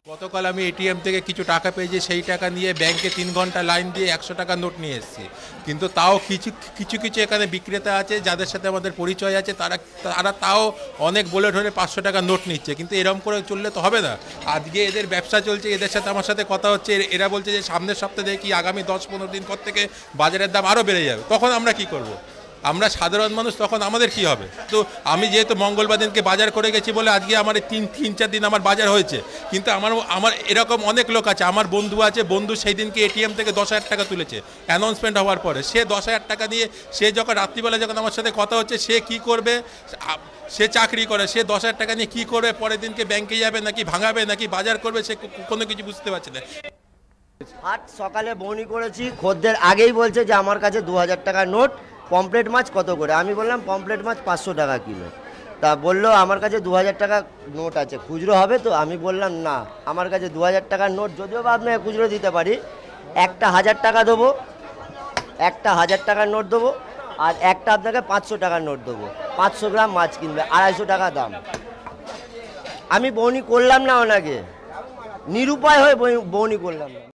গতকাল আমি এটিএম থেকে কিছু টাকা পেয়েছি, সেই টাকা নিয়ে ব্যাংকে 3 ঘন্টা লাইন দিয়ে 100 টাকার নোট নিয়ে এসেছি। কিন্তু তাও কিছু কিছু কিছু এখানে বিক্রেতা আছে যাদের সাথে আমাদের পরিচয় আছে, তারা তারা তাও অনেক বলে ধরে 500 টাকার নোট নিচ্ছে। কিন্তু এরকম করে চললে তো হবে না। আজকে এদের ব্যবসা চলছে, এদের সাথে আমার সাথে কথা হচ্ছে, এরা বলছে যে সামনের সপ্তাহে কি আগামী 10-15 দিন পর থেকে বাজারের দাম আরও বেড়ে যাবে। তখন আমরা কি করব? আমরা সাধারণ মানুষ, তখন আমাদের কি হবে? তো আমি যেহেতু মঙ্গলবার দিনকে বাজার করে গেছি বলে আজকে আমার 3-4 দিন আমার বাজার হয়েছে। কিন্তু আমার এরকম অনেক লোক আছে, আমার বন্ধু আছে, বন্ধু সেই দিনকে এটিএম থেকে 10,000 টাকা তুলেছে অ্যানাউন্সমেন্ট হওয়ার পরে। সে 10,000 টাকা নিয়ে সে যখন রাত্রিবেলা যখন আমার সাথে কথা হচ্ছে, সে কি করবে? সে চাকরি করে, সে 10,000 টাকা নিয়ে কী করবে? পরের দিনকে ব্যাংকে যাবে নাকি ভাঙাবে নাকি বাজার করবে, সে কোনো কিছু বুঝতে পারছে না। আজ সকালে বউনি করেছি, খদ্দের আগেই বলছে যে আমার কাছে 2,000 টাকার নোট। পমপ্লেট মাছ কত করে? আমি বললাম পমপ্লেট মাছ 500 টাকা কিলো। তা বললো আমার কাছে 2,000 টাকা নোট আছে, খুচরো হবে তো? আমি বললাম না, আমার কাছে 2,000 টাকার নোট, যদিও বা আপনাকে খুচরো দিতে পারি, একটা 1,000 টাকা দেবো, একটা 1,000 টাকার নোট দেবো, আর একটা আপনাকে 500 টাকার নোট দেবো। 500 গ্রাম মাছ কিনবে, 250 টাকা দাম। আমি বউনি করলাম না ওনাকে, নিরুপায় হয়ে বউনি করলাম না।